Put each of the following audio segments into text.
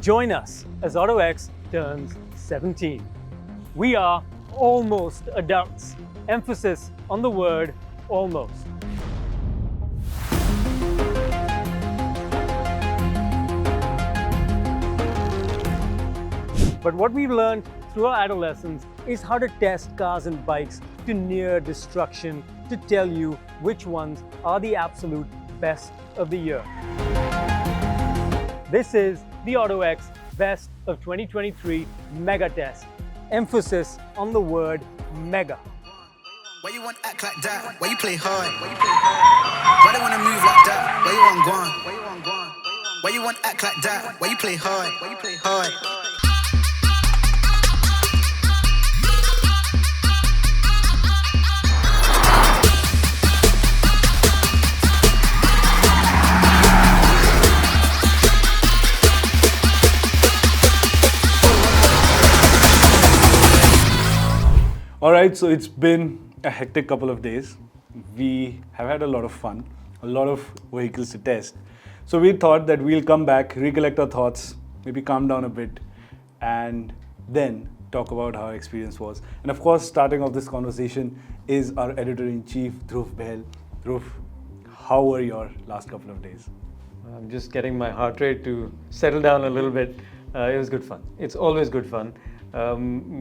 Join us as AutoX turns 17. We are almost adults. Emphasis on the word almost. But what we've learned through our adolescence is how to test cars and bikes to near destruction to tell you which ones are the absolute best of the year. This is the AutoX Best of 2023 Mega Test. Emphasis on the word mega. Why you want to act like that? Why you play hard? Why they want to move like that? Why you want gone? Why you want to act like that? Why you play hard? Hard. All right, so it's been a hectic couple of days. We have had a lot of fun, a lot of vehicles to test. So we thought that we'll come back, recollect our thoughts, maybe calm down a bit, and then talk about how our experience was. And of course, starting off this conversation is our editor-in-chief, Dhruv Behl. Dhruv, how were your last couple of days? I'm just getting my heart rate to settle down a little bit. It was good fun. It's always good fun.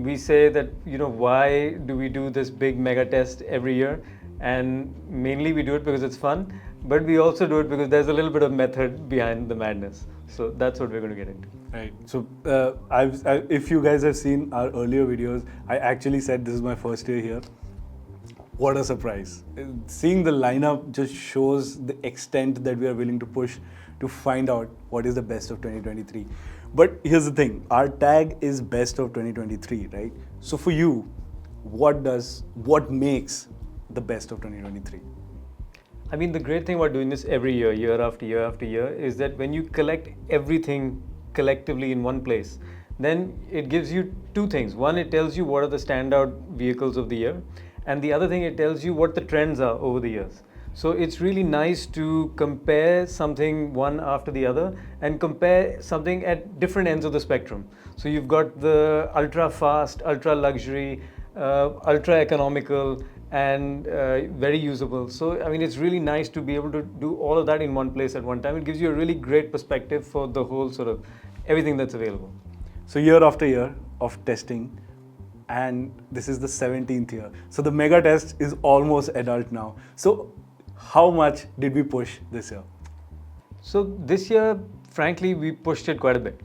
We say that, why do we do this big mega test every year? And mainly we do it because it's fun, but we also do it because there's a little bit of method behind the madness. So that's what we're going to get into. Right. So if you guys have seen our earlier videos, I actually said this is my first year here. What a surprise. Seeing the lineup just shows the extent that we are willing to push to find out what is the best of 2023. But here's the thing, our tag is best of 2023, right? So for you, what makes the best of 2023? I mean, the great thing about doing this every year, year after year after year, is that when you collect everything collectively in one place, then it gives you two things. One, it tells you what are the standout vehicles of the year. And the other thing, it tells you what the trends are over the years. So it's really nice to compare something one after the other and compare something at different ends of the spectrum. So you've got the ultra fast, ultra luxury, ultra economical, and very usable. So, I mean, it's really nice to be able to do all of that in one place at one time. It gives you a really great perspective for the whole sort of everything that's available. So year after year of testing, and this is the 17th year. So the mega test is almost adult now. So how much did we push this year? So this year, frankly, we pushed it quite a bit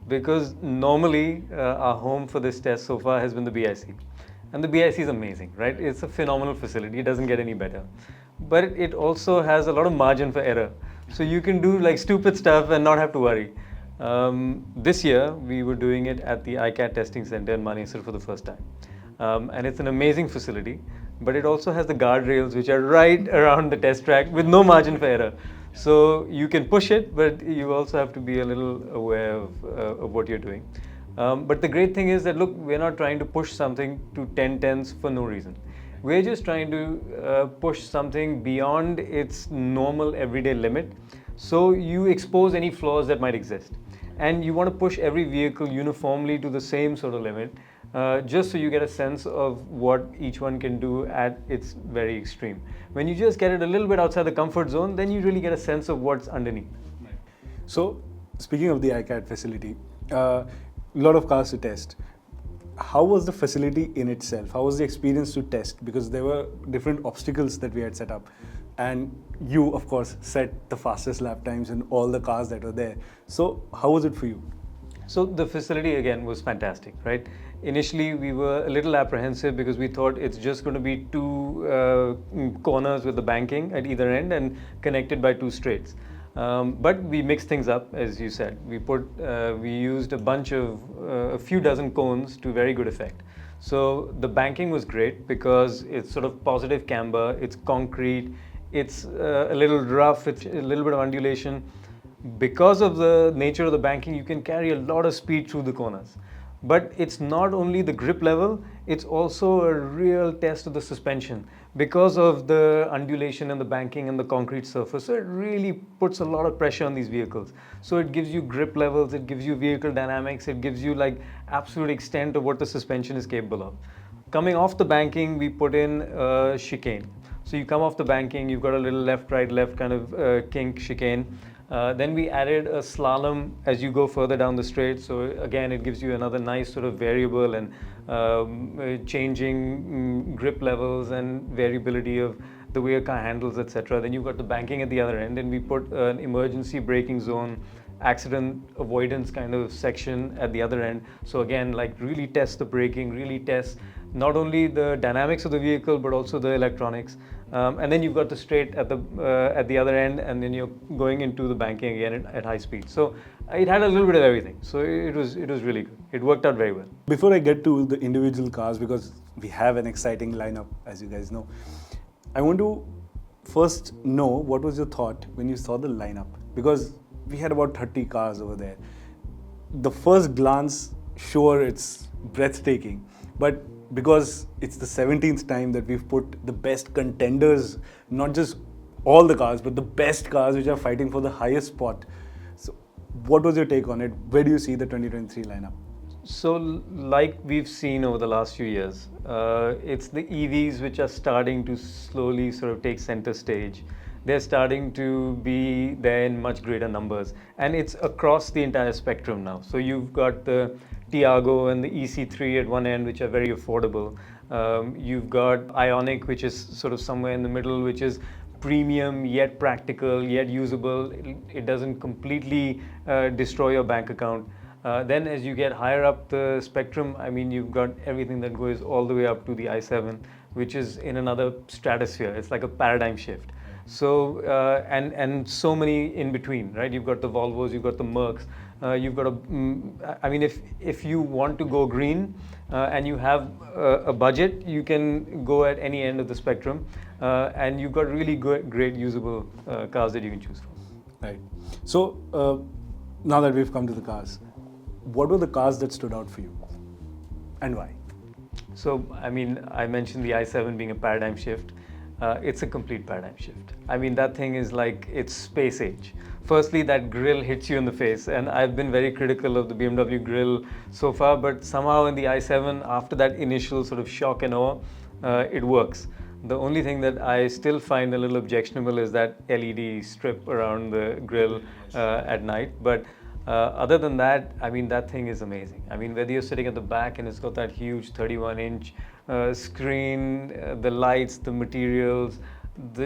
because normally our home for this test so far has been the BIC. And the BIC is amazing, right? It's a phenomenal facility. It doesn't get any better. But it also has a lot of margin for error. So you can do like stupid stuff and not have to worry. This year, we were doing it at the iCat testing center in Manesar for the first time. And it's an amazing facility, but it also has the guardrails which are right around the test track with no margin for error. So you can push it, but you also have to be a little aware of what you're doing. But the great thing is that, look, we're not trying to push something to 10 tenths for no reason. We're just trying to push something beyond its normal everyday limit. So you expose any flaws that might exist. And you want to push every vehicle uniformly to the same sort of limit, just so you get a sense of what each one can do at its very extreme. When you just get it a little bit outside the comfort zone, then you really get a sense of what's underneath. So speaking of the iCat facility, a lot of cars to test. How was the facility in itself? How was the experience to test? Because there were different obstacles that we had set up. And you, of course, set the fastest lap times in all the cars that were there. So how was it for you? So the facility, again, was fantastic, right? Initially, we were a little apprehensive because we thought it's just going to be two corners with the banking at either end and connected by two straights. But we mixed things up, as you said. We used a few dozen cones to very good effect. So the banking was great because it's sort of positive camber, it's concrete, it's a little rough, it's a little bit of undulation. Because of the nature of the banking, you can carry a lot of speed through the corners. But it's not only the grip level, it's also a real test of the suspension, because of the undulation and the banking and the concrete surface. So it really puts a lot of pressure on these vehicles. So it gives you grip levels, it gives you vehicle dynamics, it gives you like absolute extent of what the suspension is capable of. Coming off the banking, we put in chicane. So you come off the banking, you've got a little left, right, left kind of kink chicane. Then we added a slalom as you go further down the straight. So again, it gives you another nice sort of variable and changing grip levels and variability of the way a car handles, etc. Then you've got the banking at the other end, and we put an emergency braking zone, accident avoidance kind of section at the other end. So again, like really test the braking, really test not only the dynamics of the vehicle but also the electronics. And then you've got the straight at the other end, and then you're going into the banking again at high speed. So it had a little bit of everything. So it was really good. It worked out very well. Before I get to the individual cars, because we have an exciting lineup, as you guys know, I want to first know what was your thought when you saw the lineup, because we had about 30 cars over there. The first glance, sure, it's breathtaking, but because it's the 17th time that we've put the best contenders, not just all the cars, but the best cars which are fighting for the highest spot. So what was your take on it? Where do you see the 2023 lineup? So like we've seen over the last few years, it's the EVs which are starting to slowly sort of take center stage. They're starting to be there in much greater numbers, and it's across the entire spectrum now. So you've got the Tiago and the EC3 at one end, which are very affordable. You've got Ioniq, which is sort of somewhere in the middle, which is premium yet practical yet usable. It doesn't completely destroy your bank account. Then as you get higher up the spectrum, I mean, you've got everything that goes all the way up to the i7, which is in another stratosphere. It's like a paradigm shift. So and so many in between, right? You've got the Volvos, you've got the Mercs, you've got I mean, if you want to go green and you have a budget, you can go at any end of the spectrum, and you've got really great usable cars that you can choose from. Right. So now that we've come to the cars, what were the cars that stood out for you, and why? So I mean, I mentioned the i7 being a paradigm shift. It's a complete paradigm shift. I mean, that thing is like, it's space age. Firstly, that grille hits you in the face, and I've been very critical of the BMW grille so far, but somehow in the i7, after that initial sort of shock and awe, it works. The only thing that I still find a little objectionable is that LED strip around the grille at night, but other than that, I mean, that thing is amazing. I mean, whether you're sitting at the back and it's got that huge 31-inch screen, the lights, the materials,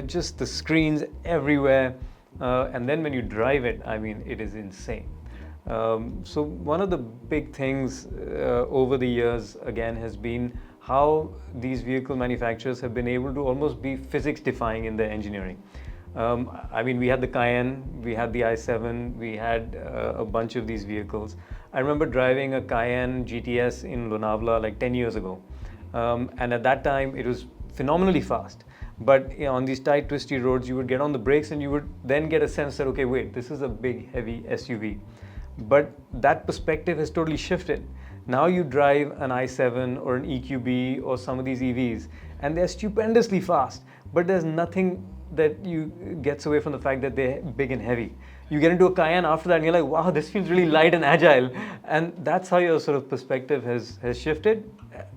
just the screens everywhere, and then when you drive it, I mean, it is insane. So one of the big things over the years, again, has been how these vehicle manufacturers have been able to almost be physics defying in their engineering. I mean, we had the Cayenne, we had the i7, we had a bunch of these vehicles. I remember driving a Cayenne GTS in Lonavala like 10 years ago. And at that time, it was phenomenally fast. But you know, on these tight, twisty roads, you would get on the brakes and you would then get a sense that, okay, wait, this is a big, heavy SUV. But that perspective has totally shifted. Now you drive an i7 or an EQB or some of these EVs, and they're stupendously fast, but there's nothing that you gets away from the fact that they're big and heavy. You get into a Cayenne after that and you're like, wow, this feels really light and agile. And that's how your sort of perspective has shifted.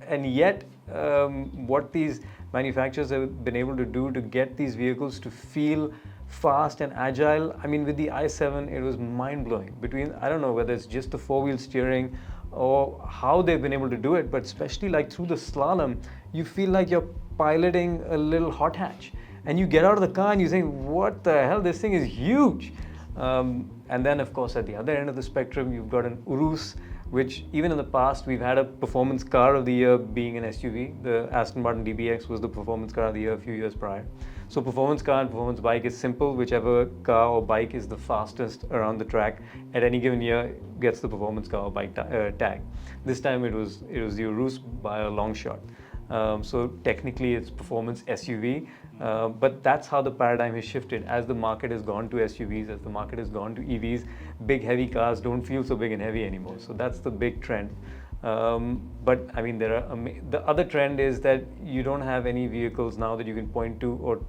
And yet, what these manufacturers have been able to do to get these vehicles to feel fast and agile, I mean, with the i7, it was mind-blowing. Between, I don't know whether it's just the four-wheel steering or how they've been able to do it, but especially like through the slalom, you feel like you're piloting a little hot hatch. And you get out of the car and you think, what the hell, this thing is huge. And then, of course, at the other end of the spectrum, you've got an Urus, which even in the past, we've had a performance car of the year being an SUV. The Aston Martin DBX was the performance car of the year a few years prior. So performance car and performance bike is simple. Whichever car or bike is the fastest around the track at any given year gets the performance car or bike tag. This time it was the Urus by a long shot. So technically it's performance SUV, but that's how the paradigm has shifted. As the market has gone to SUVs, as the market has gone to EVs, big heavy cars don't feel so big and heavy anymore. So that's the big trend. But I mean, the other trend is that you don't have any vehicles now that you can point to or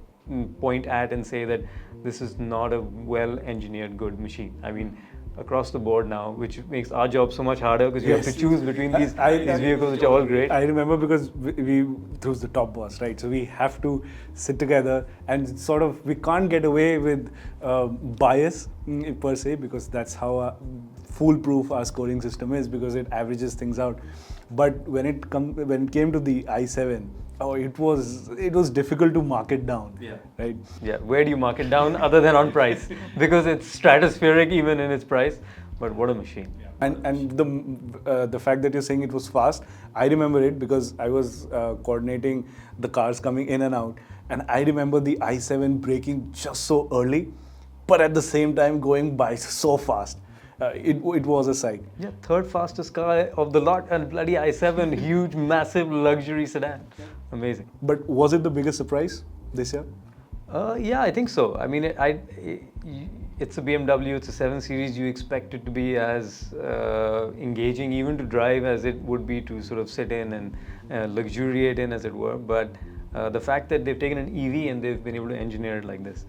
point at and say that this is not a well-engineered good machine. I mean, across the board now, which makes our job so much harder because you have to choose between these vehicles which are all great. I remember because we through the top boss, right? So we have to sit together and sort of we can't get away with bias per se, because that's how foolproof our scoring system is, because it averages things out. But when it came to the i7, it was difficult to mark it down. Yeah. Right. Yeah. Where do you mark it down other than on price? Because it's stratospheric even in its price. But what a machine. Yeah. And the fact that you're saying it was fast, I remember it because I was coordinating the cars coming in and out, and I remember the i7 braking just so early, but at the same time going by so fast. It was a sight. Yeah, third fastest car of the lot, and bloody i7, huge, massive luxury sedan. Amazing. But was it the biggest surprise this year? Yeah, I think so. I mean, it's a BMW, it's a 7 Series. You expect it to be as engaging even to drive as it would be to sort of sit in and luxuriate in, as it were. But the fact that they've taken an EV and they've been able to engineer it like this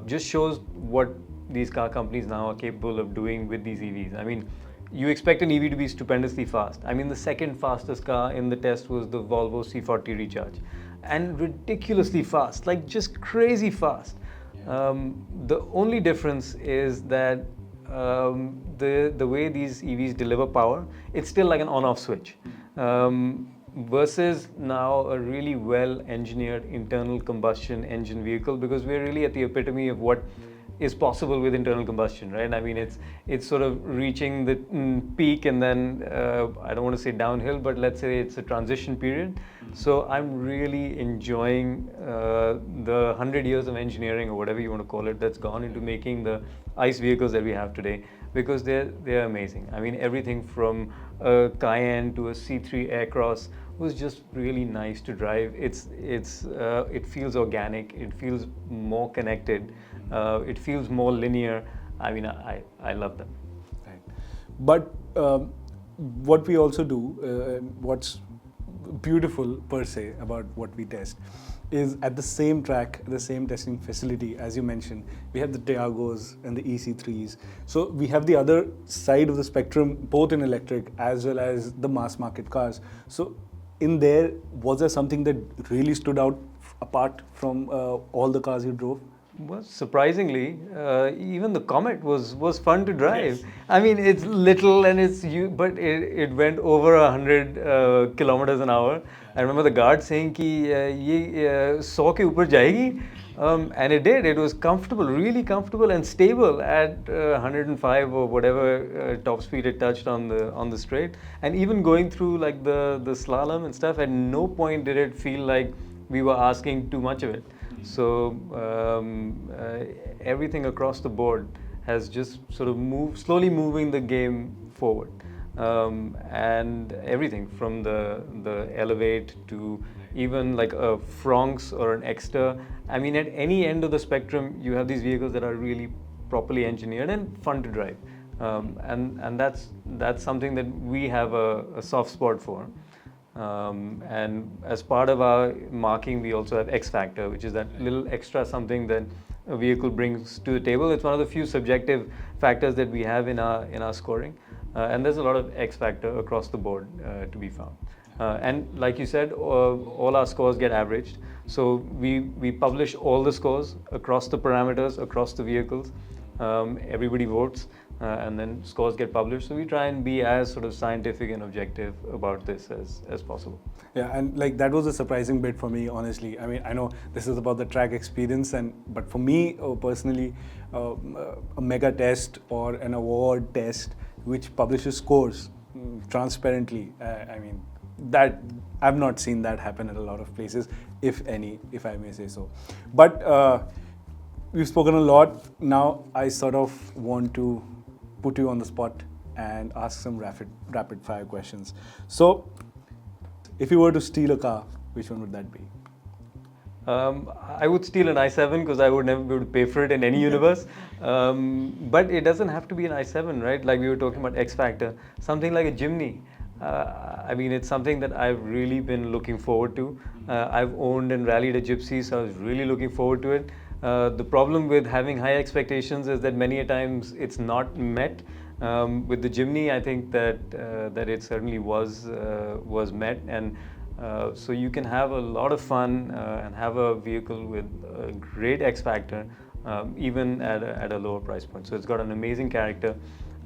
just shows what these car companies now are capable of doing with these EVs. I mean, you expect an EV to be stupendously fast. I mean, the second fastest car in the test was the Volvo C40 Recharge, and ridiculously fast, like just crazy fast. The only difference is that the way these EVs deliver power, it's still like an on-off switch. Versus now a really well-engineered internal combustion engine vehicle, because we're really at the epitome of what is possible with internal combustion, right? I mean, it's sort of reaching the peak, and then I don't want to say downhill, but let's say it's a transition period. So I'm really enjoying the 100 years of engineering, or whatever you want to call it, that's gone into making the ICE vehicles that we have today, because they're amazing. I mean, everything from a Cayenne to a C3 Aircross was just really nice to drive. It feels organic. It feels more connected. It feels more linear. I mean, I love them. Right. But what we also do, what's beautiful per se about what we test, is at the same track, the same testing facility, as you mentioned, we have the Tiagos and the EC3s. So we have the other side of the spectrum, both in electric as well as the mass market cars. So in there, was there something that really stood out apart from all the cars you drove? Well, surprisingly, even the Comet was fun to drive. Yes. I mean, it's little and but it went over 100 kilometers an hour. I remember the guard saying कि ये 100 के ऊपर जाएगी, and it did. It was comfortable, really comfortable and stable at 105 or whatever top speed it touched on the straight. And even going through like the slalom and stuff, at no point did it feel like we were asking too much of it. So everything across the board has just sort of slowly moving the game forward, and everything from the Elevate to even like a Fronx or an Exter. I mean, at any end of the spectrum, you have these vehicles that are really properly engineered and fun to drive, and that's something that we have a soft spot for. And as part of our marking, we also have X factor, which is that little extra something that a vehicle brings to the table. It's one of the few subjective factors that we have in our scoring, and there's a lot of X factor across the board to be found. And like you said, all our scores get averaged. So we publish all the scores across the parameters, across the vehicles. Everybody votes. And then scores get published. So we try and be as sort of scientific and objective about this as possible. Yeah, and like that was a surprising bit for me, honestly. I mean, I know this is about the track experience, but for me personally, a mega test or an award test which publishes scores transparently, I mean, that I've not seen that happen at a lot of places, if any, if I may say so. But we've spoken a lot. Now I sort of want to put you on the spot and ask some rapid fire questions. So, if you were to steal a car, which one would that be? I would steal an i7 because I would never be able to pay for it in any universe. But it doesn't have to be an i7, right? Like we were talking about X Factor. Something like a Jimny. I mean, it's something that I've really been looking forward to. I've owned and rallied a Gypsy, so I was really looking forward to it. The problem with having high expectations is that many a times it's not met. With the Jimny, I think that it certainly was met, and so you can have a lot of fun and have a vehicle with a great X factor, even at a lower price point. So it's got an amazing character.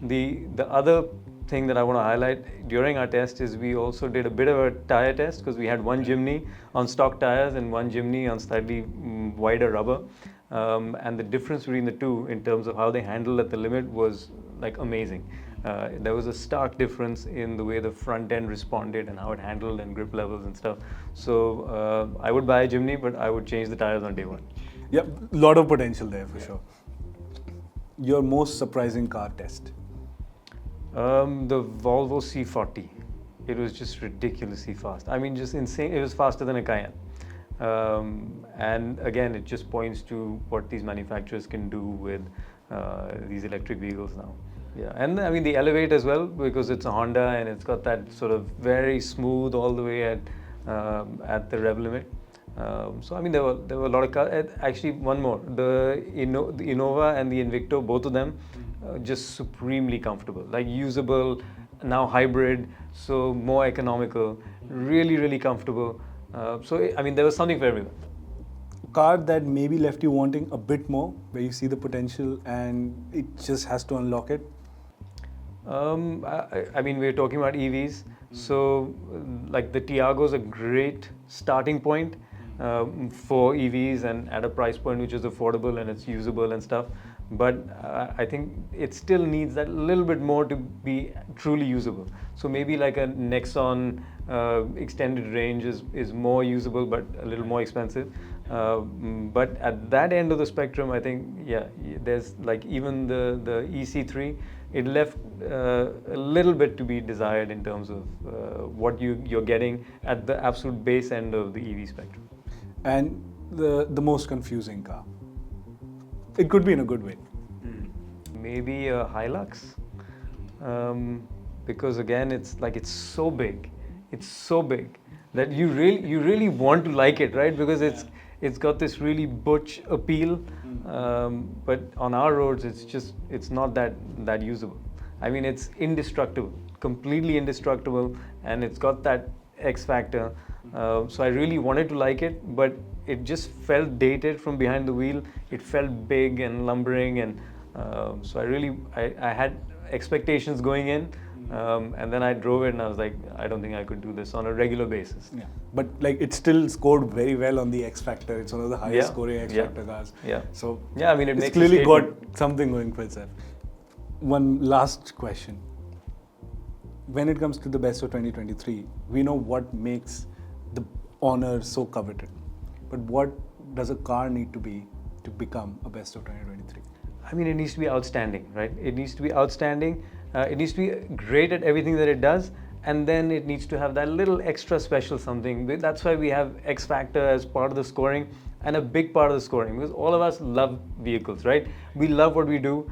The other thing that I want to highlight during our test is we also did a bit of a tire test, because we had one Jimny on stock tires and one Jimny on slightly wider rubber. And the difference between the two in terms of how they handled at the limit was like amazing. There was a stark difference in the way the front end responded and how it handled and grip levels and stuff. So I would buy a Jimny, but I would change the tires on day one. Yep, a lot of potential there for sure. Your most surprising car test? The Volvo C40. It was just ridiculously fast. I mean, just insane. It was faster than a Cayenne. And again, it just points to what these manufacturers can do with these electric vehicles now. Yeah, and I mean the Elevate as well, because it's a Honda and it's got that sort of very smooth all the way at the rev limit. So I mean there were a lot of cars. Actually, one more, the Innova and the Invicto, both of them just supremely comfortable, like usable, now hybrid, so more economical, really comfortable. So I mean there was something for everyone. Car that maybe left you wanting a bit more, where you see the potential and it just has to unlock it? I mean, we're talking about EVs, so like the Tiago is a great starting point for EVs and at a price point which is affordable and it's usable and stuff. But I think it still needs that little bit more to be truly usable. So maybe like a Nexon extended range is more usable but a little more expensive. But at that end of the spectrum, I think, yeah, there's like even the EC3, it left a little bit to be desired in terms of what you're getting at the absolute base end of the EV spectrum. And the most confusing car? It could be in a good way. Maybe a Hilux, because again, it's so big, that you really want to like it, right? Because it's got this really butch appeal, but on our roads, it's not that usable. I mean, it's indestructible, completely indestructible, and it's got that X factor. So I really wanted to like it, but it just felt dated from behind the wheel. It felt big and lumbering, and so I had expectations going in, and then I drove it and I was like, I don't think I could do this on a regular basis. Yeah, but like it still scored very well on the X Factor. It's one of the highest scoring X Factor cars. Yeah. So yeah, I mean, it's makes clearly got something going for itself. One last question. When it comes to the best of 2023, we know what makes the honor so coveted. But what does a car need to be to become a best of 2023? I mean, it needs to be outstanding, right? It needs to be outstanding. It needs to be great at everything that it does, and then it needs to have that little extra special something. That's why we have X Factor as part of the scoring and a big part of the scoring, because all of us love vehicles, right? We love what we do.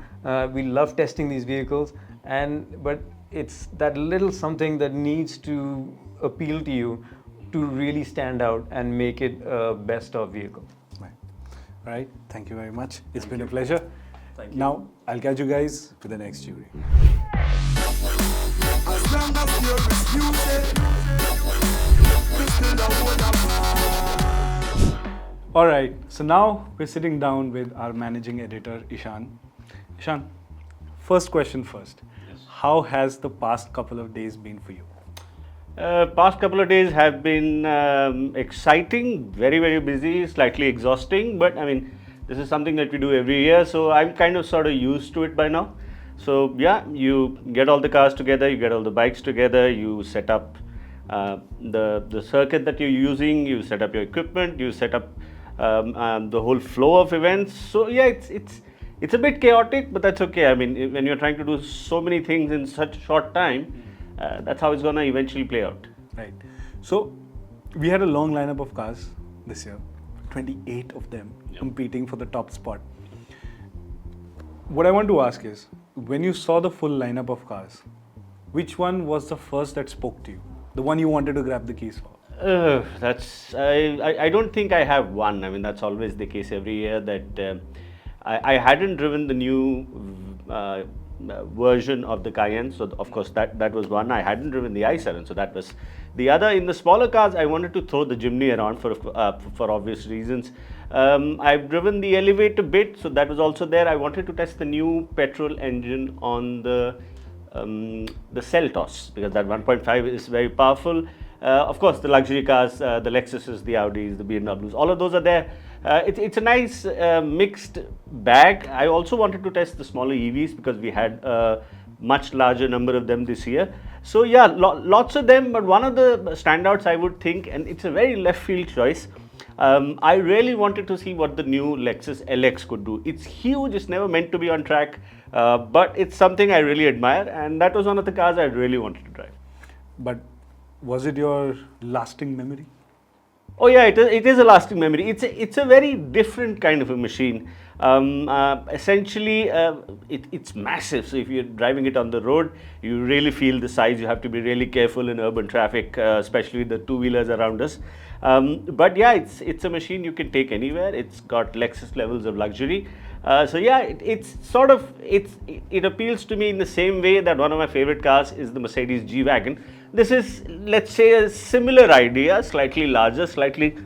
We love testing these vehicles, but it's that little something that needs to appeal to you to really stand out and make it a best of vehicle. Right. All right. Thank you very much. It's been a pleasure. Thank you. Now, I'll catch you guys for the next jury. As long as you're disputed, we still don't want to. All right. So now we're sitting down with our managing editor, Ishan. Ishan, first question first. Yes. How has the past couple of days been for you? Past couple of days have been exciting, very busy, slightly exhausting, but I mean, this is something that we do every year, so I'm kind of sort of used to it by now. So yeah, you get all the cars together, you get all the bikes together, you set up the circuit that you're using, you set up your equipment, you set up the whole flow of events. So yeah, it's a bit chaotic, but that's okay. I mean, when you're trying to do so many things in such a short time, that's how it's gonna eventually play out. Right. So we had a long lineup of cars this year, 28 of them competing for the top spot. What I want to ask is, when you saw the full lineup of cars, which one was the first that spoke to you? The one you wanted to grab the keys for? I don't think I have one. I mean, that's always the case every year that I hadn't driven the new version of the Cayenne. So, of course, that was one. I hadn't driven the i7. So, that was the other. In the smaller cars, I wanted to throw the Jimny around for obvious reasons. I've driven the Elevate a bit. So, that was also there. I wanted to test the new petrol engine on the Seltos because that 1.5 is very powerful. Of course, the luxury cars, the Lexuses, the Audis, the BMWs, all of those are there. It's a nice mixed bag. I also wanted to test the smaller EVs because we had a much larger number of them this year. So yeah, lots of them, but one of the standouts I would think, and it's a very left field choice, I really wanted to see what the new Lexus LX could do. It's huge, it's never meant to be on track, but it's something I really admire, and that was one of the cars I really wanted to drive. But was it your lasting memory? Oh yeah, it is a lasting memory. It's a very different kind of a machine. Essentially, it's massive. So if you're driving it on the road, you really feel the size. You have to be really careful in urban traffic, especially the two-wheelers around us. But yeah, it's a machine you can take anywhere. It's got Lexus levels of luxury. So yeah, it appeals to me in the same way that one of my favorite cars is the Mercedes G-Wagon. This is, let's say, a similar idea, slightly larger, slightly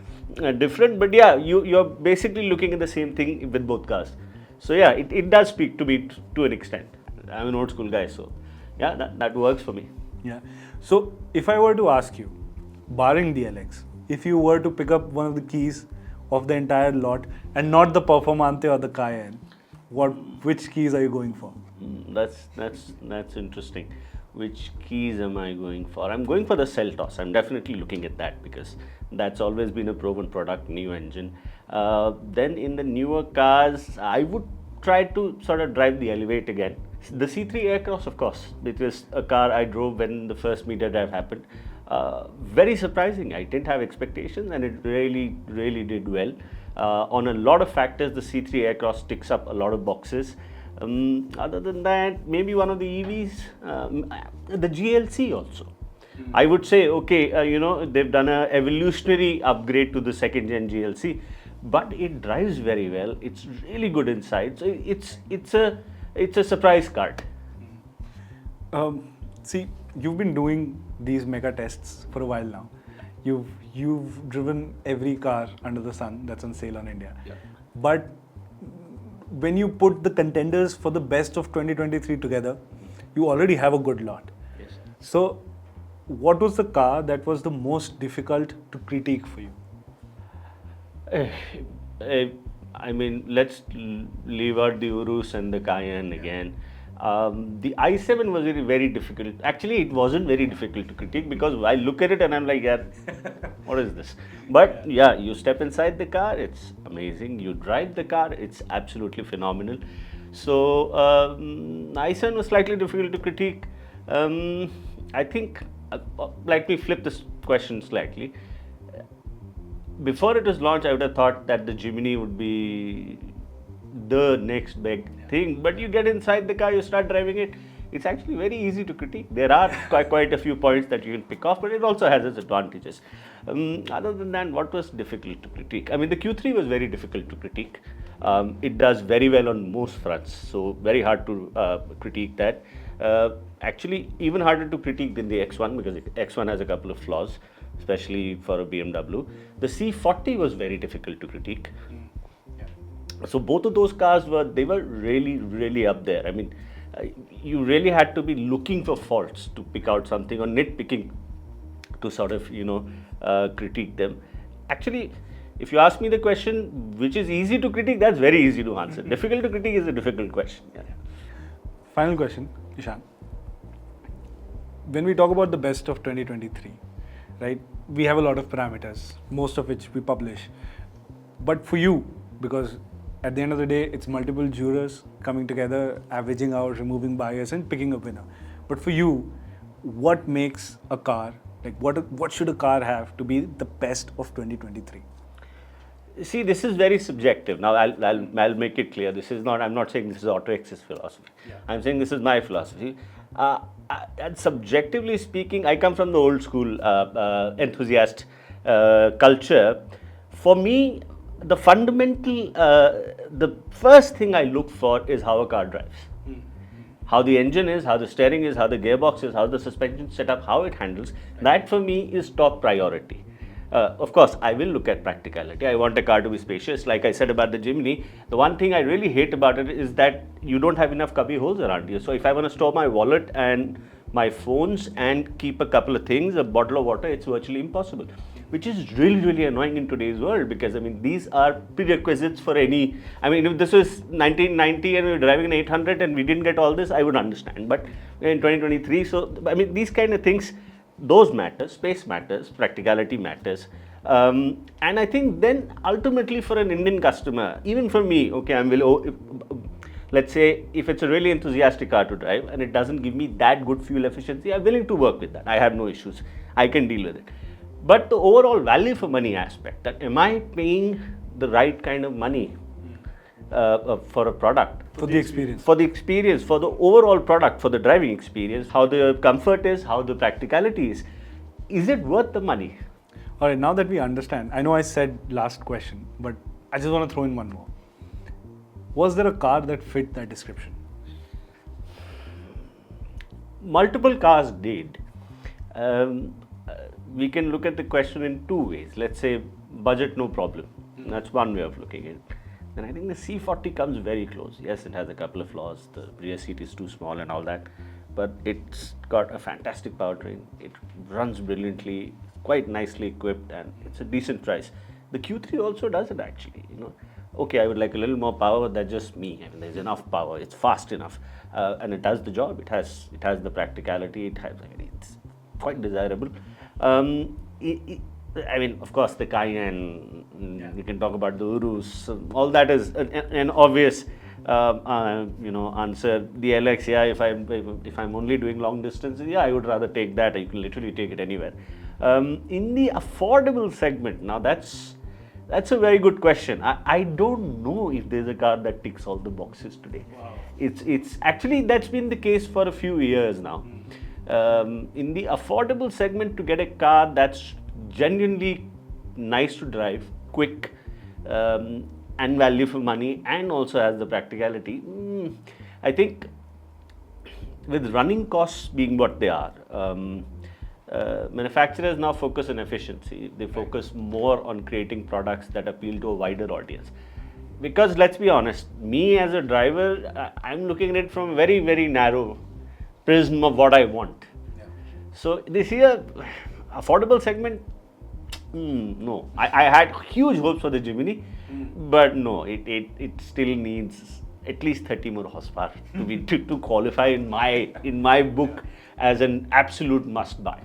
different, but yeah, you're basically looking at the same thing with both cars. So yeah, it does speak to me to an extent. I'm an old school guy, so yeah, that works for me. Yeah. So if I were to ask you, barring the LX, if you were to pick up one of the keys of the entire lot and not the Performante or the Cayenne, which keys are you going for? That's interesting. Which keys am I going for? I'm going for the Seltos. I'm definitely looking at that because that's always been a proven product, new engine. Then in the newer cars, I would try to sort of drive the Elevate again. The C3 Aircross, of course, it was a car I drove when the first media drive happened. Very surprising. I didn't have expectations and it really, really did well. On a lot of factors, the C3 Aircross ticks up a lot of boxes. Other than that, maybe one of the EVs, the GLC also. I would say, okay, they've done an evolutionary upgrade to the second gen GLC, but it drives very well. It's really good inside. So it's a surprise card. See, you've been doing these mega tests for a while now. You've driven every car under the sun that's on sale on India. Yeah. But when you put the contenders for the best of 2023 together, you already have a good lot. Yes. So, what was the car that was the most difficult to critique for you? I mean, let's leave out the Urus and the Cayenne again. The i7 was very, very difficult. Actually, it wasn't very difficult to critique because I look at it and I'm like, yeah, what is this? But yeah, you step inside the car, it's amazing. You drive the car, it's absolutely phenomenal. So, i7 was slightly difficult to critique. I think, let me flip this question slightly. Before it was launched, I would have thought that the Jimny would be the next big thing, but you get inside the car, you start driving it, it's actually very easy to critique. There are quite a few points that you can pick off, but it also has its advantages. Other than that, what was difficult to critique? I mean, the Q3 was very difficult to critique. It does very well on most fronts, so very hard to critique that. Actually, even harder to critique than the X1 because X1 has a couple of flaws, especially for a BMW. The C40 was very difficult to critique. So both of those cars were really, really up there. I mean, you really had to be looking for faults to pick out something or nitpicking to sort of, critique them. Actually, if you ask me the question, which is easy to critique, that's very easy to answer. Difficult to critique is a difficult question. Yeah. Final question, Ishan. When we talk about the best of 2023, right, we have a lot of parameters, most of which we publish. But for you, because at the end of the day, it's multiple jurors coming together, averaging out, removing bias, and picking a winner. But for you, what makes a car, like what should a car have to be the best of 2023? See, this is very subjective. Now, I'll make it clear. This is not. I'm not saying this is autoX's philosophy. I'm saying this is my philosophy. And subjectively speaking, I come from the old school enthusiast culture. For me, the fundamental, the first thing I look for is how a car drives. How the engine is, how the steering is, how the gearbox is, how the suspension setup, how it handles. That for me is top priority. Of course, I will look at practicality. I want a car to be spacious. Like I said about the Jimny, the one thing I really hate about it is that you don't have enough cubby holes around you. So if I want to store my wallet and my phones and keep a couple of things, a bottle of water, it's virtually impossible. Which is really, really annoying in today's world, because I mean, these are prerequisites for any. I mean, if this was 1990 and we were driving an 800 and we didn't get all this, I would understand. But in 2023, so I mean, these kind of things, those matter. Space matters, practicality matters, and I think then ultimately for an Indian customer, even for me, okay, let's say if it's a really enthusiastic car to drive and it doesn't give me that good fuel efficiency, I'm willing to work with that. I have no issues. I can deal with it. But the overall value for money aspect, that am I paying the right kind of money for a product? For the experience. For the experience, for the overall product, for the driving experience, how the comfort is, how the practicality is. Is it worth the money? All right, now that we understand, I know I said last question, but I just want to throw in one more. Was there a car that fit that description? Multiple cars did. We can look at the question in two ways. Let's say budget, no problem. That's one way of looking at it. And I think the C40 comes very close. Yes, it has a couple of flaws. The rear seat is too small and all that, but it's got a fantastic powertrain. It runs brilliantly, quite nicely equipped, and it's a decent price. The Q3 also does it actually. Okay, I would like a little more power. That's just me. I mean, there's enough power. It's fast enough, and it does the job. It has the practicality. It's quite desirable. I mean, of course, the Cayenne, we can talk about the Urus, all that is an obvious, answer. The LX, yeah, if I'm only doing long distances, yeah, I would rather take that. You can literally take it anywhere. In the affordable segment, now that's a very good question. I don't know if there's a car that ticks all the boxes today. Wow. It's actually, that's been the case for a few years now. In the affordable segment, to get a car that's genuinely nice to drive, quick, and value for money, and also has the practicality, I think with running costs being what they are, manufacturers now focus on efficiency. They focus more on creating products that appeal to a wider audience. Because let's be honest, me as a driver, I'm looking at it from a very, very narrow prism of what I want. Yeah. So this here, affordable segment, no. I had huge hopes for the Jimny, but no, it still needs at least 30 more horsepower to qualify in my book as an absolute must buy.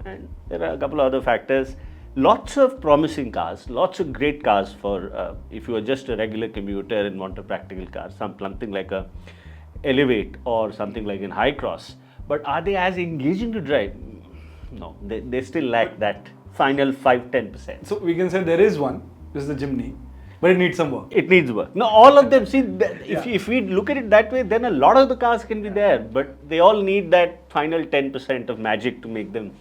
And there are a couple of other factors. Lots of promising cars, lots of great cars for if you are just a regular commuter and want a practical car, something like a Elevate or something like an High Cross. But are they as engaging to drive? No, they still lack that final 5-10%. So we can say there is one, this is the Jimny, but it needs some work. It needs work. Now all of them, see, if we look at it that way, then a lot of the cars can be there, but they all need that final 10% of magic to make them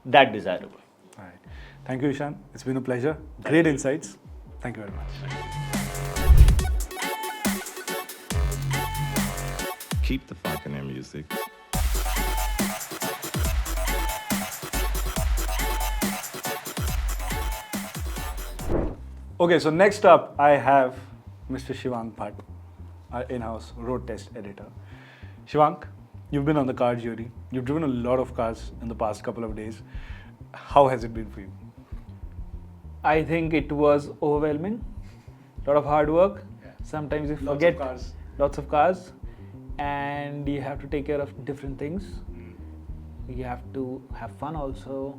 that desirable. All right. Thank you, Ishan. It's been a pleasure. Great insights. Thank you very much. Keep the funk in their music. Okay, so next up I have Mr. Shivank Bhatt, our in-house road test editor. Shivank, you've been on the car journey. You've driven a lot of cars in the past couple of days. How has it been for you? I think it was overwhelming. A lot of hard work. Yeah. Sometimes you Lots forget of cars. lots of cars, and you have to take care of different things. You have to have fun also.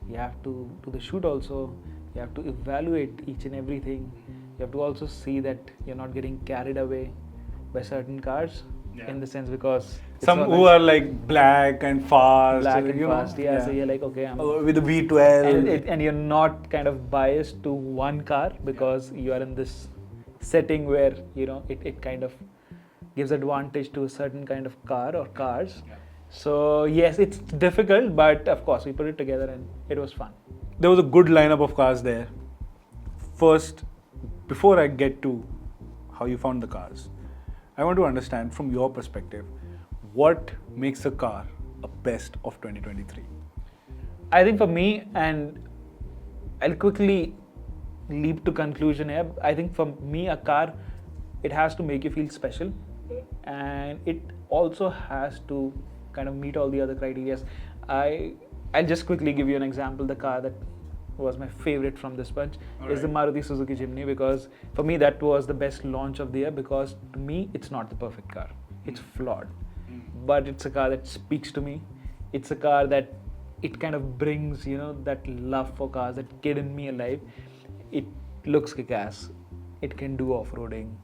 You have to do the shoot also. You have to evaluate each and everything. You have to also see that you're not getting carried away by certain cars. in the sense because it's Some not who are like black and fast. black and you know, fast. Yeah, so you're like, okay, with a V12. and you're not kind of biased to one car because you are in this setting where it kind of gives advantage to a certain kind of car or cars. So yes, it's difficult, but of course we put it together and it was fun. There was a good lineup of cars there. First, before I get to how you found the cars, I want to understand from your perspective, what makes a car a best of 2023? I think for me, and I'll quickly leap to conclusion here. I think for me, a car, it has to make you feel special, and it also has to kind of meet all the other criteria. I'll just quickly give you an example. The car that was my favorite from this bunch is the Maruti Suzuki Jimny, because for me that was the best launch of the year, because to me it's not the perfect car. It's flawed, but it's a car that speaks to me. It's a car that it kind of brings that love for cars, that kid in me alive. It looks kick-ass. It can do off-roading.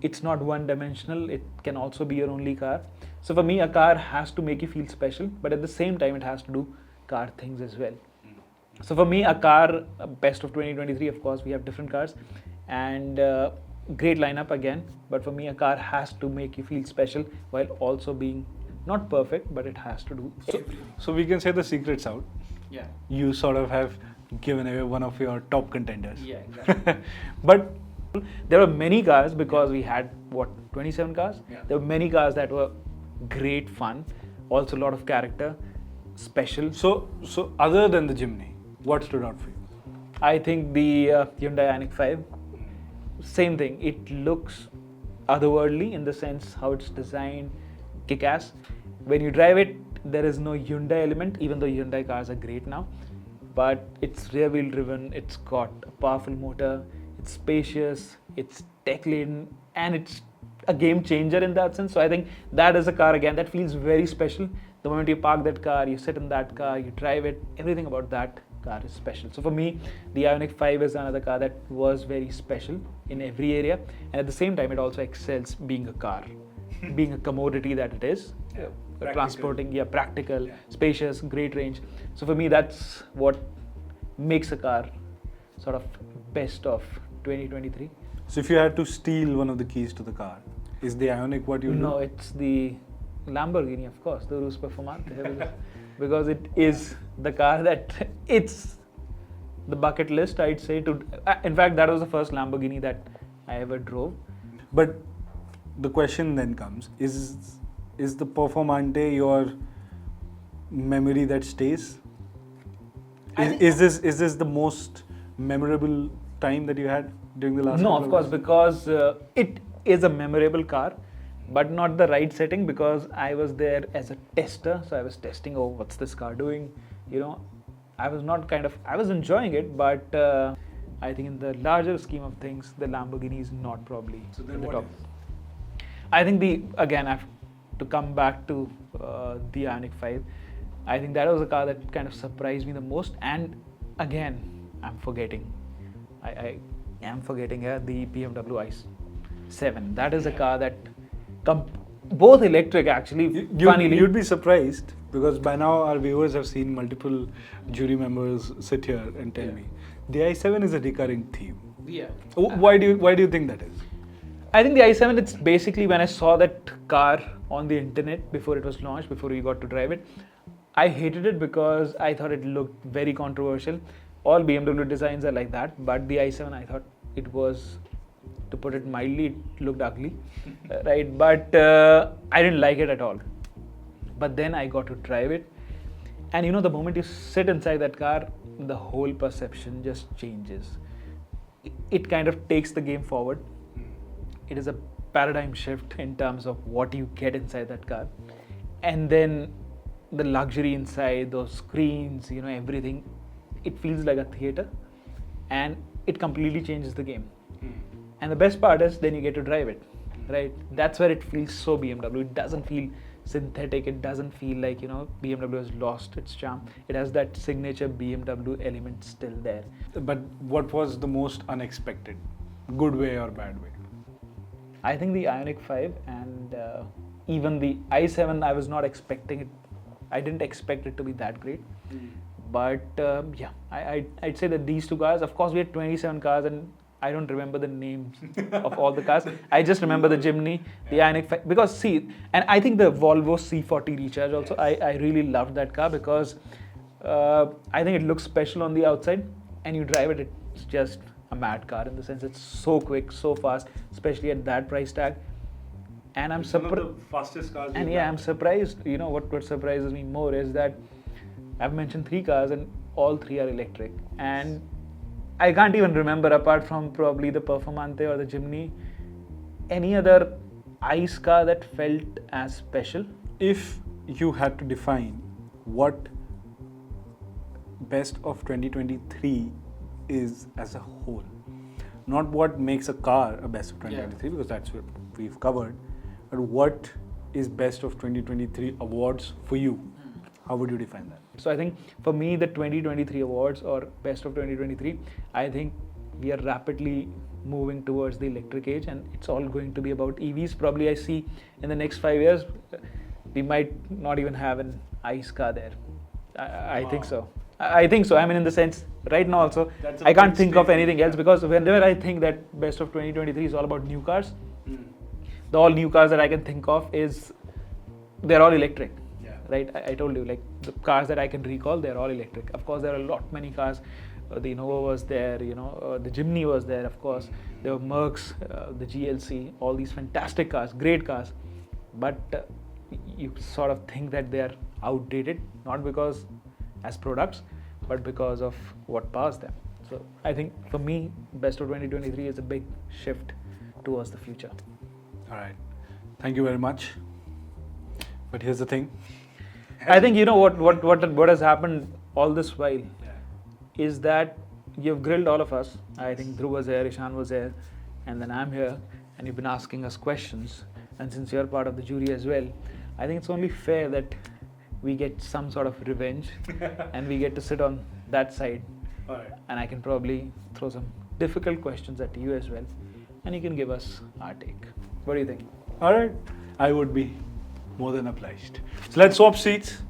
It's not one-dimensional. It can also be your only car. So for me, a car has to make you feel special, but at the same time, it has to do car things as well. So for me, a car, best of 2023, of course, we have different cars, and great lineup again. But for me, a car has to make you feel special while also being not perfect, but it has to do everything. So we can say the secret's out. Yeah. You sort of have given away one of your top contenders. Yeah, exactly. But there were many cars, because we had 27 cars. There were many cars that were great fun, also a lot of character, special. so other than the Jimny, what stood out for you? I think the Hyundai Ioniq 5, same thing. It looks otherworldly in the sense how it's designed, kick-ass. When you drive it, there is no Hyundai element, even though Hyundai cars are great now. But it's rear-wheel driven, it's got a powerful motor, it's spacious, it's tech-laden, and it's a game changer in that sense. So I think that is a car, again, that feels very special. The moment you park that car, you sit in that car, you drive it, everything about that car is special. So for me, the Ioniq 5 is another car that was very special in every area, and at the same time, it also excels being a car, being a commodity that it is. Transporting, practical, spacious, great range. So for me, that's what makes a car sort of best of 2023. So if you had to steal one of the keys to the car, is the Ioniq what you do? No, it's the Lamborghini, of course, the Urus Performante, because it is the car that it's the bucket list, I'd say. In fact, that was the first Lamborghini that I ever drove. But the question then comes, is the Performante your memory that stays? Is this the most memorable time that you had during the last? No, couple of course, years? because it is a memorable car, but not the right setting, because I was there as a tester, so I was testing, oh, what's this car doing? I was enjoying it, but I think in the larger scheme of things, the Lamborghini is not probably in the top. I think again, I have to come back to the Ioniq 5. I think that was a car that kind of surprised me the most, and again, I'm forgetting. I am forgetting here the BMW ICE 7. That is a car that both electric actually. Funnily, You'd be surprised, because by now our viewers have seen multiple jury members sit here and tell me the i7 is a recurring theme. Yeah. Why do you think that is? I think the i7, it's basically when I saw that car on the internet before it was launched, before we got to drive it, I hated it because I thought it looked very controversial. All BMW designs are like that, but the i7, I thought it was, to put it mildly, it looked ugly, right? But I didn't like it at all. But then I got to drive it, and the moment you sit inside that car, the whole perception just changes. It kind of takes the game forward. It is a paradigm shift in terms of what you get inside that car, and then the luxury inside, those screens, everything. It feels like a theater, and it completely changes the game. And the best part is then you get to drive it, right? That's where it feels so BMW. It doesn't feel synthetic. It doesn't feel like BMW has lost its charm. It has that signature BMW element still there. But what was the most unexpected, good way or bad way? I think the Ioniq 5 and even the i7, I was not expecting it. I didn't expect it to be that great. But yeah, I'd say that these two cars, of course, we had 27 cars and I don't remember the names of all the cars. I just remember the Jimny, the Ioniq, because see, and I think the Volvo C40 Recharge also, I really loved that car because I think it looks special on the outside and you drive it, it's just a mad car in the sense it's so quick, so fast, especially at that price tag. And I'm surprised. Fastest cars. And yeah, I'm surprised. You know what surprises me more is that I've mentioned 3 cars and all 3 are electric. And I can't even remember, apart from probably the Performante or the Jimny, any other ICE car that felt as special. If you had to define what best of 2023 is as a whole, not what makes a car a best of 2023, because that's what we've covered, but what is best of 2023 awards for you? How would you define that? So I think for me, the 2023 awards or best of 2023, I think we are rapidly moving towards the electric age, and it's all going to be about EVs. Probably I see in the next 5 years, we might not even have an ICE car there. I think so. I think so. I mean, in the sense, right now also, I can't think of anything else, because whenever I think that best of 2023 is all about new cars, the all new cars that I can think of they're all electric. Right, I told you, like the cars that I can recall, they're all electric. Of course, there are a lot many cars. The Innova was there, the Jimny was there. Of course, there were Mercs, the GLC, all these fantastic cars, great cars. But you sort of think that they are outdated, not because as products, but because of what powers them. So I think for me, best of 2023 is a big shift towards the future. All right, thank you very much. But here's the thing. I think what has happened all this while is that you've grilled all of us. I think Dhruv was there, Ishan was there, and then I'm here, and you've been asking us questions. And since you're part of the jury as well, I think it's only fair that we get some sort of revenge and we get to sit on that side. All right. And I can probably throw some difficult questions at you as well, and you can give us our take. What do you think? All right, I would be more than obliged. So let's swap seats.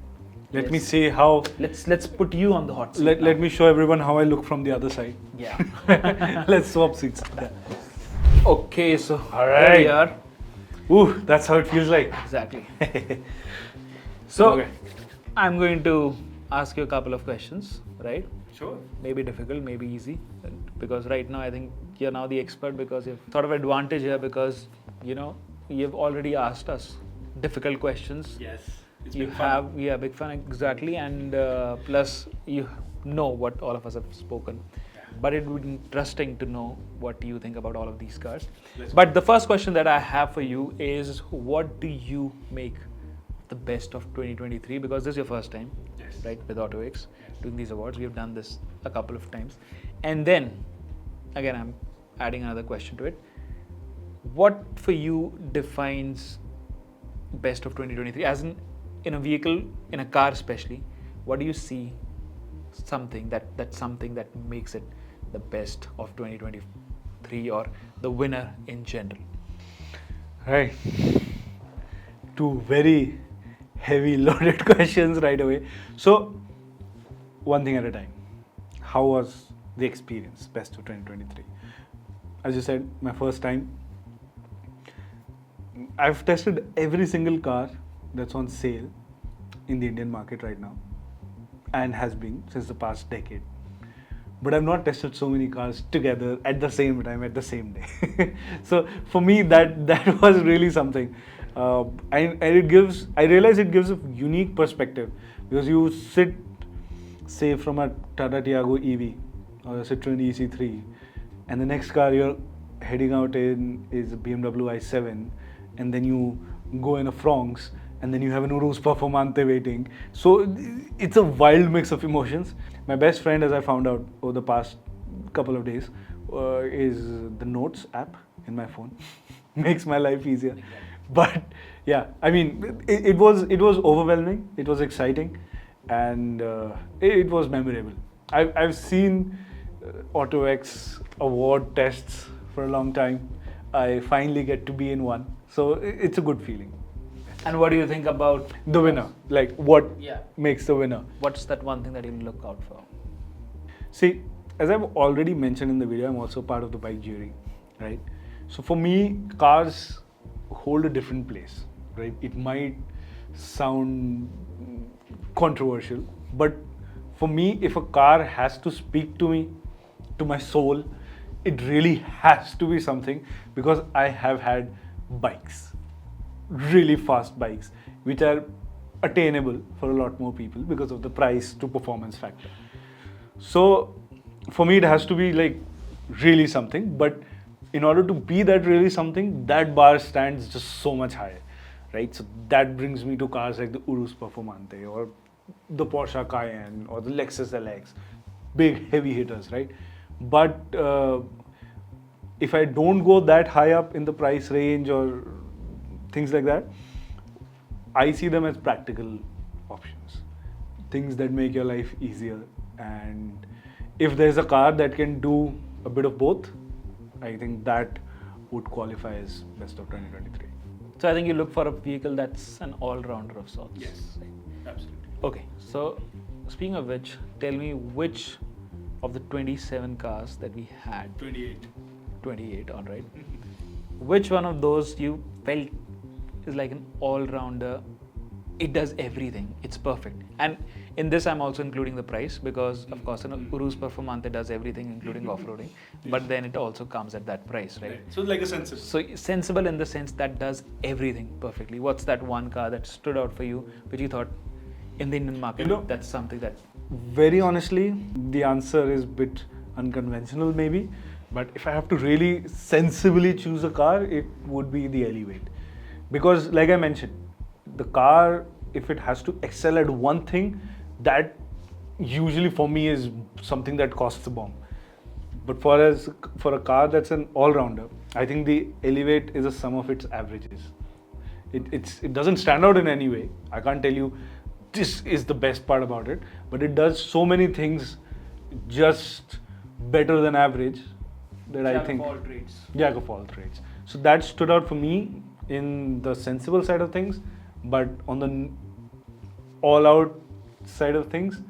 Let me Yes. see how. Let's put you on the hot seat. Let me show everyone how I look from the other side. Yeah. Let's swap seats. Okay, so All here we right. are. Ooh, that's how it feels like. Exactly. So Okay. I'm going to ask you a couple of questions, right? Sure. Maybe difficult, maybe easy, because right now I think you're now the expert, because you've sort of advantage here, because you've already asked us difficult questions. Yes. You have big fun, exactly, and plus you know what all of us have spoken. But it would be interesting to know what you think about all of these cars. But the first question that I have for you is, what do you make the best of 2023? Because this is your first time, right, with autoX doing these awards. We've done this a couple of times, and then again I'm adding another question to it. What for you defines best of 2023? As in a vehicle, in a car especially, what do you see something that makes it the best of 2023, or the winner in general? Right. Two very heavy loaded questions right away. So, one thing at a time. How was the experience, best of 2023? As you said, my first time. I've tested every single car that's on sale in the Indian market right now, and has been since the past decade. But I've not tested so many cars together at the same time, at the same day. So for me, that was really something. And I realize it gives a unique perspective, because you sit, say, from a Tata Tiago EV or a Citroen EC3, and the next car you're heading out in is a BMW i7, and then you go in a Franx, and then you have an Urus Performante waiting. So it's a wild mix of emotions. My best friend, as I found out over the past couple of days, is the Notes app in my phone. Makes my life easier. But yeah, I mean, it was overwhelming. It was exciting, and it was memorable. I've seen autoX award tests for a long time. I finally get to be in one, so it's a good feeling. And what do you think about The winner, like what Yeah. makes the winner? what's that one thing that you look out for? See, as I've already mentioned in the video, I'm also part of the bike jury, right? So for me, cars hold a different place, right? It might sound controversial, but for me, if a car has to speak to me, to my soul, it really has to be something, because I have had bikes, really fast bikes, which are attainable for a lot more people because of the price to performance factor. So for me, it has to be like really something, but in order to be that really something, that bar stands just so much higher, right? So that brings me to cars like the Urus Performante or the Porsche Cayenne or the Lexus LX, big heavy hitters, right? But if I don't go that high up in the price range or things like that, I see them as practical options, things that make your life easier. And if there's a car that can do a bit of both, I think that would qualify as best of 2023. So I think you look for a vehicle that's an all-rounder of sorts. Absolutely. Okay, so speaking of which, tell me which of the 27 cars that we had, 28, all right, which one of those you felt is like an all-rounder? It does everything. It's perfect. And in this, I'm also including the price because, of course, Urus Performante does everything, including off-roading. But then it also comes at that price, right? So like a sensible. So sensible in the sense that does everything perfectly. What's that one car that stood out for you, which you thought in the Indian market, that's something that... Very honestly, the answer is a bit unconventional maybe, but if I have to really sensibly choose a car, it would be the Elevate. Because like I mentioned, the car, if it has to excel at one thing, that usually for me is something that costs a bomb. But for a car that's an all-rounder, I think the Elevate is a sum of its averages. It doesn't stand out in any way. I can't tell you this is the best part about it, but it does so many things just better than average that I think... Jack of all trades. So that stood out for me in the sensible side of things, but on the all-out side of things,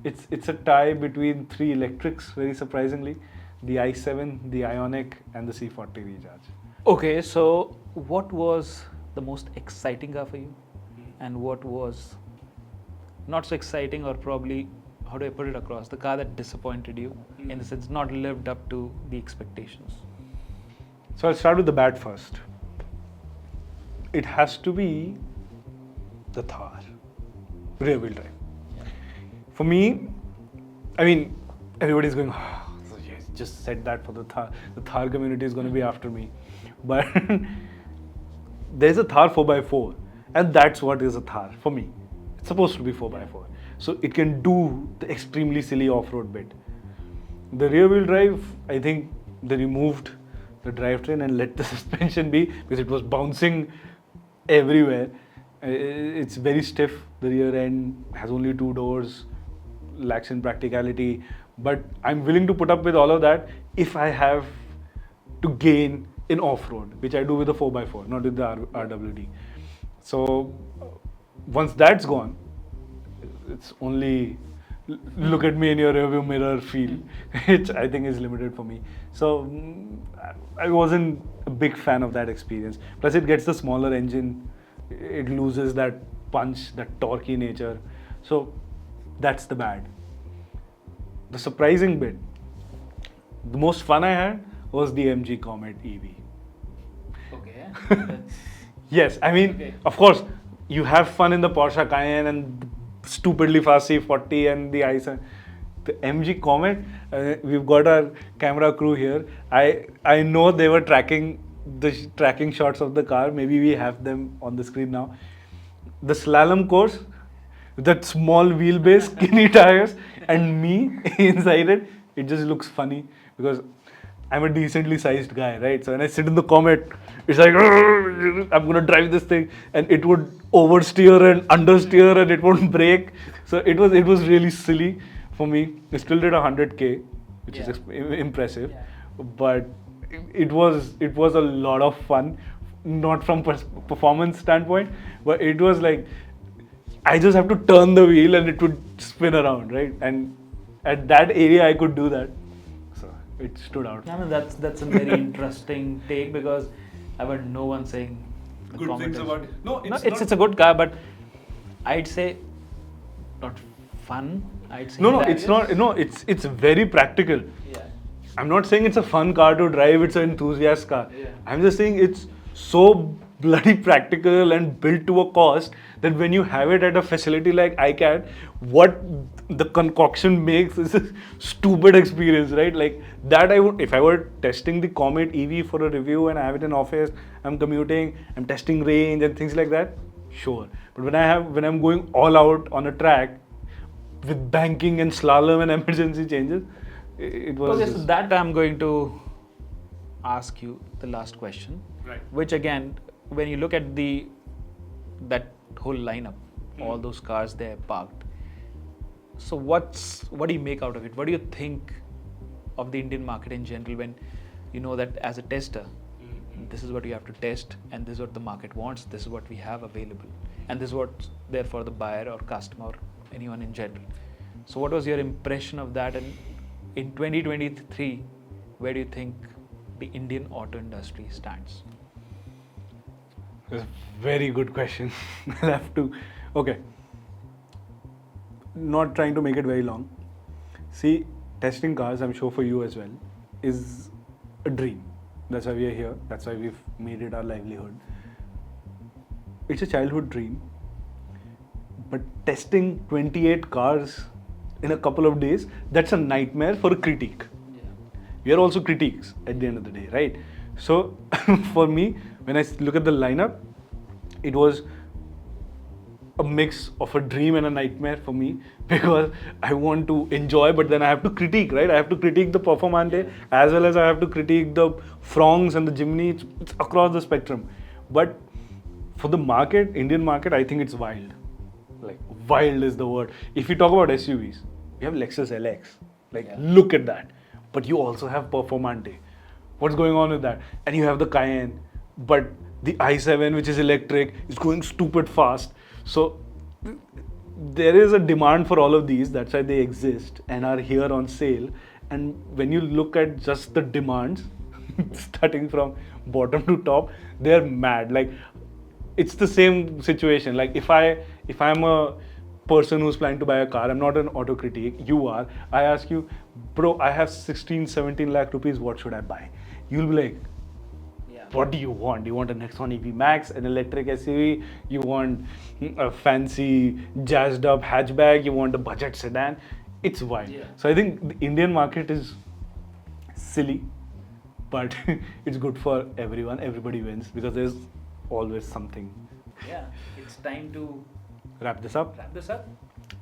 it's a tie between three electrics, very surprisingly: the i7, the Ioniq, and the C40 Recharge. Okay, so what was the most exciting car for you? And what was not so exciting, or probably, how do I put it across, the car that disappointed you, in the sense not lived up to the expectations? So I'll start with the bad first. It has to be the Thar, rear wheel drive. For me, I mean, everybody's going, oh, yes, just said that for the Thar. The Thar community is going to be after me. But there's a Thar 4x4, and that's what is a Thar for me. It's supposed to be 4x4. So it can do the extremely silly off-road bit. The rear wheel drive, I think they removed the drivetrain and let the suspension be, because it was bouncing everywhere. It's very stiff. The rear end has only 2 doors, lacks in practicality. But I'm willing to put up with all of that if I have to gain in off-road, which I do with the 4x4, not with the RWD. So once that's gone, it's only look at me in your rearview mirror feel, which I think is limited for me. So I wasn't a big fan of that experience. Plus it gets the smaller engine, it loses that punch, that torquey nature. So that's the bad. The surprising bit, the most fun I had was the MG Comet EV. Okay. Yes, I mean, of course, you have fun in the Porsche Cayenne and stupidly fast C40 and the ICE. The MG Comet, we've got our camera crew here. I know they were tracking the tracking shots of the car. Maybe we have them on the screen now. The slalom course, that small wheelbase, skinny tires, and me inside it, it just looks funny because I'm a decently sized guy, right? So when I sit in the Comet, it's like, I'm gonna drive this thing, and it would oversteer and understeer, and it won't brake. So it was really silly for me. It still did 100K, which is impressive, but it was a lot of fun not from performance standpoint, but it was like I just have to turn the wheel and it would spin around, right? And at that area I could do that, so it stood out. I mean, that's a very interesting take, because I've heard no one saying the Good comment things is- about it. No, it's it's not- a good car, but I'd say not fun. I'd say No, hilarious. it's not. No, it's very practical. Yeah. I'm not saying it's a fun car to drive. It's an enthusiast car. Yeah. I'm just saying it's so bloody practical and built to a cost that when you have it at a facility like ICAT, what the concoction makes is a stupid experience, right? Like that I would, if I were testing the Comet EV for a review and I have it in office, I'm commuting, I'm testing range and things like that, sure. But when I'm going all out on a track with banking and slalom and emergency changes, it was Okay, so just- that I'm going to ask you the last question. Right. Which again, when you look at that whole lineup, all those cars there parked. So what do you make out of it? What do you think of the Indian market in general, when you know that as a tester, this is what you have to test, and this is what the market wants, this is what we have available, and this is what's there for the buyer or customer or anyone in general. So what was your impression of that, and in 2023, where do you think the Indian auto industry stands? That's a very good question. I'll have to. Okay. Not trying to make it very long. See, testing cars, I'm sure for you as well, is a dream. That's why we are here. That's why we've made it our livelihood. It's a childhood dream. But testing 28 cars in a couple of days, that's a nightmare for a critique. We are also critiques at the end of the day, right? So for me, when I look at the lineup, it was a mix of a dream and a nightmare for me, because I want to enjoy, but then I have to critique, right? I have to critique the Performante as well as I have to critique the Frongs and the Jimny. It's across the spectrum. But for the market, Indian market, I think it's wild. Like, wild is the word. If you talk about SUVs, you have Lexus LX. Like, look at that. But you also have Performante. What's going on with that? And you have the Cayenne. But the i7, which is electric, is going stupid fast. So there is a demand for all of these. That's why they exist and are here on sale. And when you look at just the demands, starting from bottom to top, they're mad. Like, it's the same situation. Like, if I'm a person who's planning to buy a car, I'm not an auto critique, you are, I ask you, bro, I have 16-17 lakh rupees, what should I buy? You'll be like, what do you want? Do you want a Nexon EV Max, an electric SUV? You want a fancy jazzed up hatchback? You want a budget sedan? It's wild. So I think the Indian market is silly, but it's good for everyone. Everybody wins, because there's always something. Yeah, it's time to Wrap this up. wrap this up.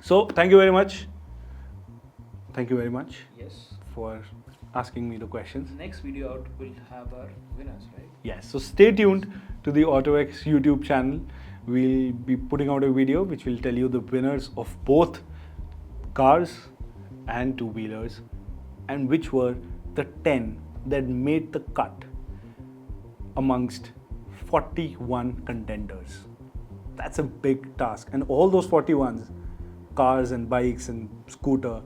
So thank you very much. Thank you very much Yes. for asking me the questions. Next video out will have our winners, right? Yes, so stay tuned to the autoX YouTube channel. We'll be putting out a video which will tell you the winners of both cars and two-wheelers, and which were the 10 that made the cut amongst 41 contenders. That's a big task. And all those 41s, cars and bikes and scooter,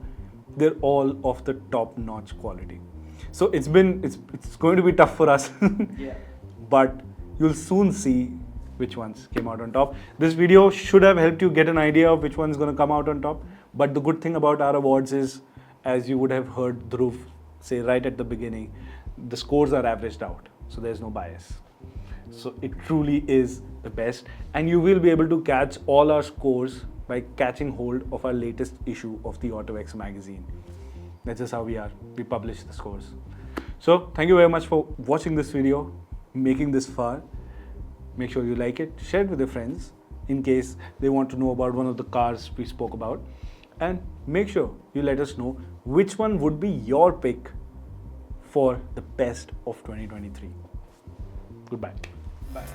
they're all of the top-notch quality. So it's going to be tough for us. Yeah. But you'll soon see which ones came out on top. This video should have helped you get an idea of which one's going to come out on top. But the good thing about our awards is, as you would have heard Dhruv say right at the beginning, the scores are averaged out. So there's no bias. So it truly is the best. And you will be able to catch all our scores by catching hold of our latest issue of the autoX magazine. That's just how we are. We publish the scores. So thank you very much for watching this video, making this far. Make sure you like it, share it with your friends in case they want to know about one of the cars we spoke about. And make sure you let us know which one would be your pick for the best of 2023. Goodbye. Bye.